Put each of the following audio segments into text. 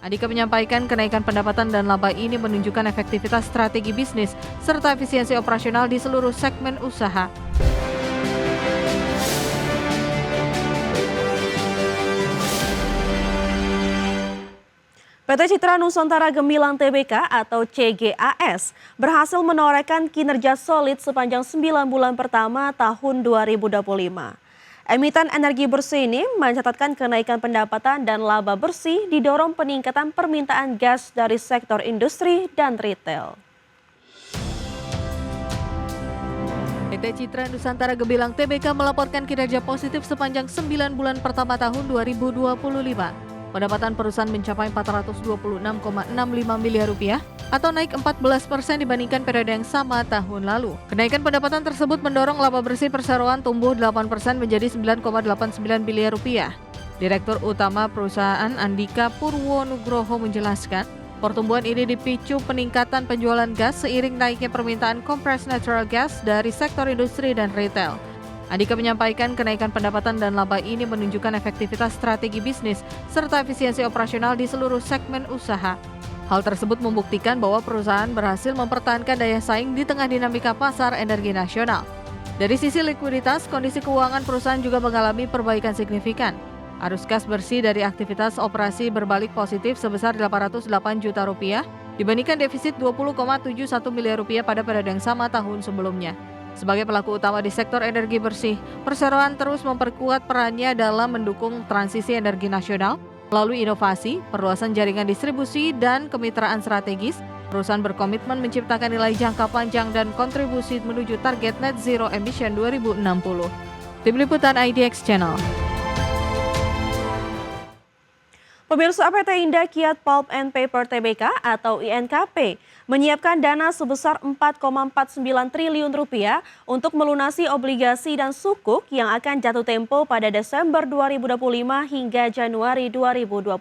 Andika menyampaikan kenaikan pendapatan dan laba ini menunjukkan efektivitas strategi bisnis serta efisiensi operasional di seluruh segmen usaha. PT Citra Nusantara Gemilang Tbk atau CGAS berhasil menorehkan kinerja solid sepanjang 9 bulan pertama tahun 2025. Emiten energi bersih ini mencatatkan kenaikan pendapatan dan laba bersih didorong peningkatan permintaan gas dari sektor industri dan retail. PT Citra Nusantara Gemilang Tbk melaporkan kinerja positif sepanjang 9 bulan pertama tahun 2025. Pendapatan perusahaan mencapai Rp426,65 miliar atau naik 14% dibandingkan periode yang sama tahun lalu. Kenaikan pendapatan tersebut mendorong laba bersih perseroan tumbuh 8% menjadi Rp9,89 miliar. Direktur Utama Perusahaan Andika Purwonugroho menjelaskan, pertumbuhan ini dipicu peningkatan penjualan gas seiring naiknya permintaan compressed natural gas dari sektor industri dan retail. Andika menyampaikan kenaikan pendapatan dan laba ini menunjukkan efektivitas strategi bisnis serta efisiensi operasional di seluruh segmen usaha. Hal tersebut membuktikan bahwa perusahaan berhasil mempertahankan daya saing di tengah dinamika pasar energi nasional. Dari sisi likuiditas, kondisi keuangan perusahaan juga mengalami perbaikan signifikan. Arus kas bersih dari aktivitas operasi berbalik positif sebesar Rp808 juta dibandingkan defisit Rp20,71 miliar pada periode yang sama tahun sebelumnya. Sebagai pelaku utama di sektor energi bersih, perseroan terus memperkuat perannya dalam mendukung transisi energi nasional melalui inovasi, perluasan jaringan distribusi, dan kemitraan strategis. Perusahaan berkomitmen menciptakan nilai jangka panjang dan kontribusi menuju target net zero emission 2060. Tim Liputan IDX Channel. Pemirsa, PT Indah Kiat Pulp and Paper Tbk atau INKP menyiapkan dana sebesar Rp4,49 triliun untuk melunasi obligasi dan sukuk yang akan jatuh tempo pada Desember 2025 hingga Januari 2026.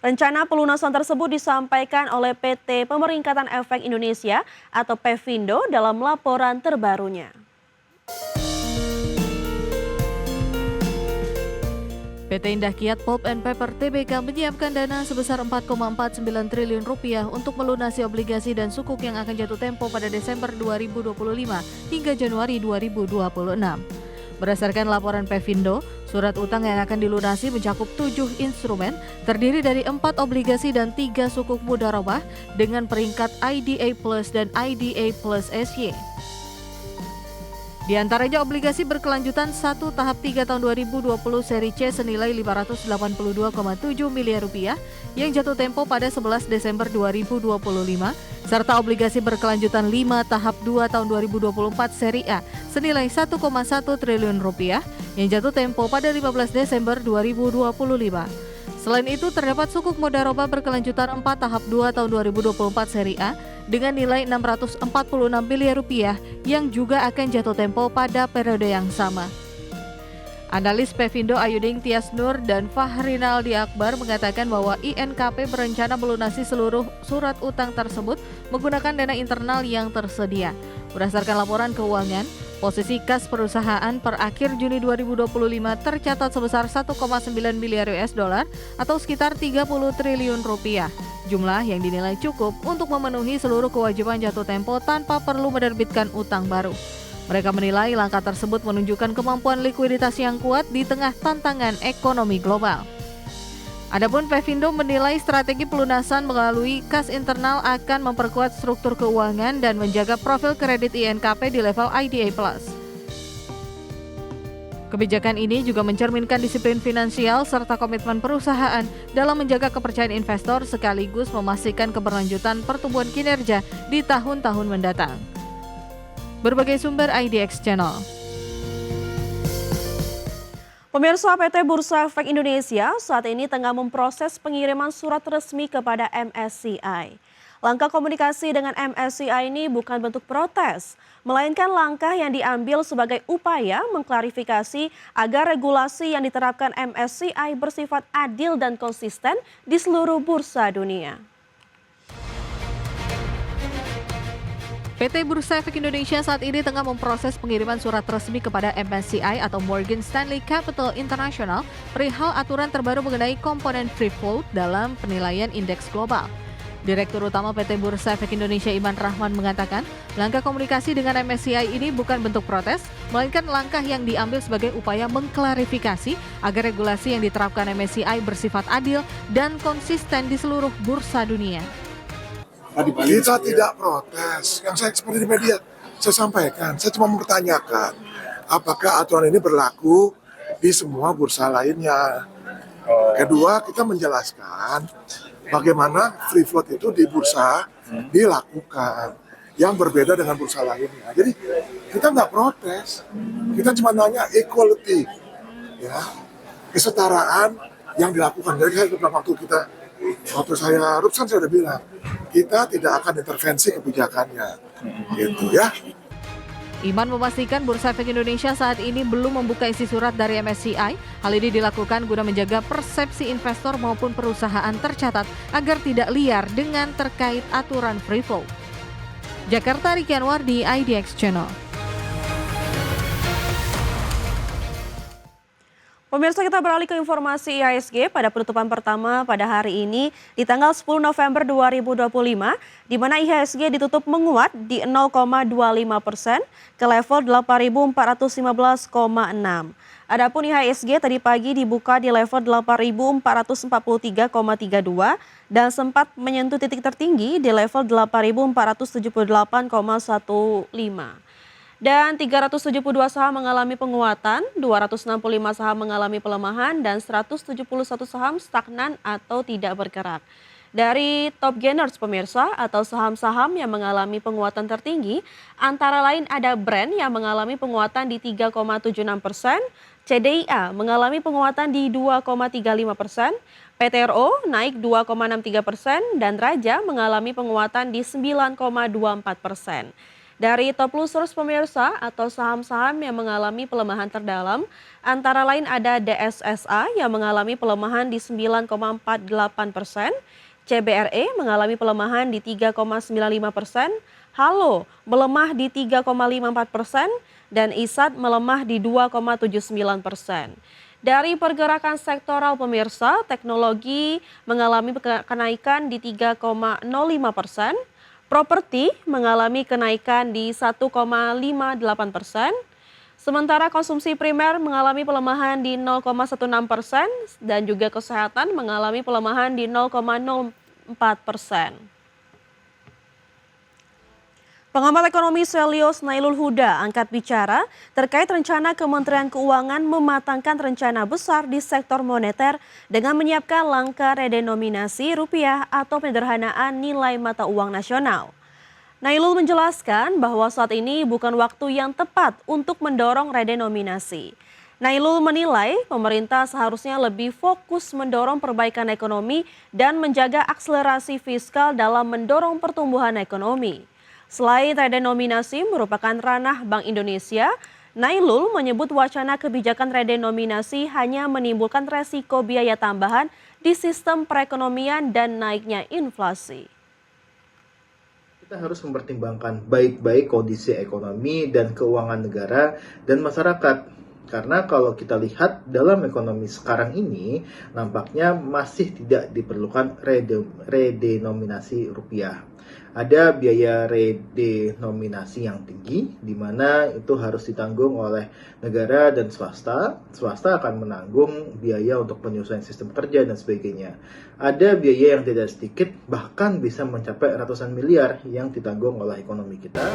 Rencana pelunasan tersebut disampaikan oleh PT Pemeringkatan Efek Indonesia atau Pevindo dalam laporan terbarunya. PT Indah Kiat Pulp and Paper Tbk menyiapkan dana sebesar Rp4,49 triliun untuk melunasi obligasi dan sukuk yang akan jatuh tempo pada Desember 2025 hingga Januari 2026. Berdasarkan laporan Pevindo, surat utang yang akan dilunasi mencakup 7 instrumen, terdiri dari 4 obligasi dan 3 sukuk mudharabah dengan peringkat IDA Plus dan IDA Plus SY. Di antaranya obligasi berkelanjutan 1 tahap 3 tahun 2020 seri C senilai Rp582,7 miliar yang jatuh tempo pada 11 Desember 2025, serta obligasi berkelanjutan 5 tahap 2 tahun 2024 seri A senilai Rp1,1 triliun yang jatuh tempo pada 15 Desember 2025. Selain itu, terdapat sukuk mudharabah berkelanjutan 4 tahap 2 tahun 2024 seri A dengan nilai Rp646 miliar yang juga akan jatuh tempo pada periode yang sama. Analis Pevindo Ayuding Tias Nur dan Fahrinaldi Akbar mengatakan bahwa INKP berencana melunasi seluruh surat utang tersebut menggunakan dana internal yang tersedia. Berdasarkan laporan keuangan, posisi kas perusahaan per akhir Juni 2025 tercatat sebesar 1,9 miliar atau sekitar Rp30 triliun. Jumlah yang dinilai cukup untuk memenuhi seluruh kewajiban jatuh tempo tanpa perlu menerbitkan utang baru. Mereka menilai langkah tersebut menunjukkan kemampuan likuiditas yang kuat di tengah tantangan ekonomi global. Adapun Pevindo menilai strategi pelunasan melalui kas internal akan memperkuat struktur keuangan dan menjaga profil kredit INKP di level IDA+. Kebijakan ini juga mencerminkan disiplin finansial serta komitmen perusahaan dalam menjaga kepercayaan investor sekaligus memastikan keberlanjutan pertumbuhan kinerja di tahun-tahun mendatang. Berbagai sumber IDX Channel. Pemirsa, PT Bursa Efek Indonesia saat ini tengah memproses pengiriman surat resmi kepada MSCI. Langkah komunikasi dengan MSCI ini bukan bentuk protes, melainkan langkah yang diambil sebagai upaya mengklarifikasi agar regulasi yang diterapkan MSCI bersifat adil dan konsisten di seluruh bursa dunia. PT Bursa Efek Indonesia saat ini tengah memproses pengiriman surat resmi kepada MSCI atau Morgan Stanley Capital International perihal aturan terbaru mengenai komponen free float dalam penilaian indeks global. Direktur Utama PT Bursa Efek Indonesia Iman Rahman mengatakan, langkah komunikasi dengan MSCI ini bukan bentuk protes, melainkan langkah yang diambil sebagai upaya mengklarifikasi agar regulasi yang diterapkan MSCI bersifat adil dan konsisten di seluruh bursa dunia. Kita tidak protes. Yang saya seperti di media, saya sampaikan. Saya cuma mempertanyakan, apakah aturan ini berlaku di semua bursa lainnya. Kedua, kita menjelaskan bagaimana free float itu di bursa dilakukan, yang berbeda dengan bursa lainnya. Jadi kita nggak protes, kita cuma nanya equality, ya, kesetaraan yang dilakukan. Jadi waktu saya Rupsan saya udah bilang, kita tidak akan intervensi kebijakannya, gitu ya. Iman memastikan Bursa Efek Indonesia saat ini belum membuka isi surat dari MSCI. Hal ini dilakukan guna menjaga persepsi investor maupun perusahaan tercatat agar tidak liar dengan terkait aturan free float. Jakarta, Riki Anwar di IDX Channel. Pemirsa, kita beralih ke informasi IHSG pada penutupan pertama pada hari ini di tanggal 10 November 2025, di mana IHSG ditutup menguat di 0,25% ke level 8.415,6. Adapun IHSG tadi pagi dibuka di level 8.443,32 dan sempat menyentuh titik tertinggi di level 8.478,15. Dan 372 saham mengalami penguatan, 265 saham mengalami pelemahan, dan 171 saham stagnan atau tidak bergerak. Dari top gainers pemirsa atau saham-saham yang mengalami penguatan tertinggi, antara lain ada Brand yang mengalami penguatan di 3,76%, CDIA mengalami penguatan di 2,35%, PTRO naik 2,63%, dan Raja mengalami penguatan di 9,24%. Dari top losers pemirsa atau saham-saham yang mengalami pelemahan terdalam, antara lain ada DSSA yang mengalami pelemahan di 9,48%, CBRE mengalami pelemahan di 3,95%, Halo melemah di 3,54%, dan ISAT melemah di 2,79%. Dari pergerakan sektoral pemirsa, teknologi mengalami kenaikan di 3,05%, properti mengalami kenaikan di 1,58%, sementara konsumsi primer mengalami pelemahan di 0,16% dan juga kesehatan mengalami pelemahan di 0,04%. Pengamat ekonomi Selios Nailul Huda angkat bicara terkait rencana Kementerian Keuangan mematangkan rencana besar di sektor moneter dengan menyiapkan langkah redenominasi rupiah atau penyederhanaan nilai mata uang nasional. Nailul menjelaskan bahwa saat ini bukan waktu yang tepat untuk mendorong redenominasi. Nailul menilai pemerintah seharusnya lebih fokus mendorong perbaikan ekonomi dan menjaga akselerasi fiskal dalam mendorong pertumbuhan ekonomi. Selain redenominasi merupakan ranah Bank Indonesia, Nailul menyebut wacana kebijakan redenominasi hanya menimbulkan resiko biaya tambahan di sistem perekonomian dan naiknya inflasi. Kita harus mempertimbangkan baik-baik kondisi ekonomi dan keuangan negara dan masyarakat. Karena kalau kita lihat dalam ekonomi sekarang ini, nampaknya masih tidak diperlukan redenominasi rupiah. Ada biaya redenominasi yang tinggi, di mana itu harus ditanggung oleh negara dan swasta. Swasta akan menanggung biaya untuk penyesuaian sistem kerja dan sebagainya. Ada biaya yang tidak sedikit, bahkan bisa mencapai ratusan miliar yang ditanggung oleh ekonomi kita.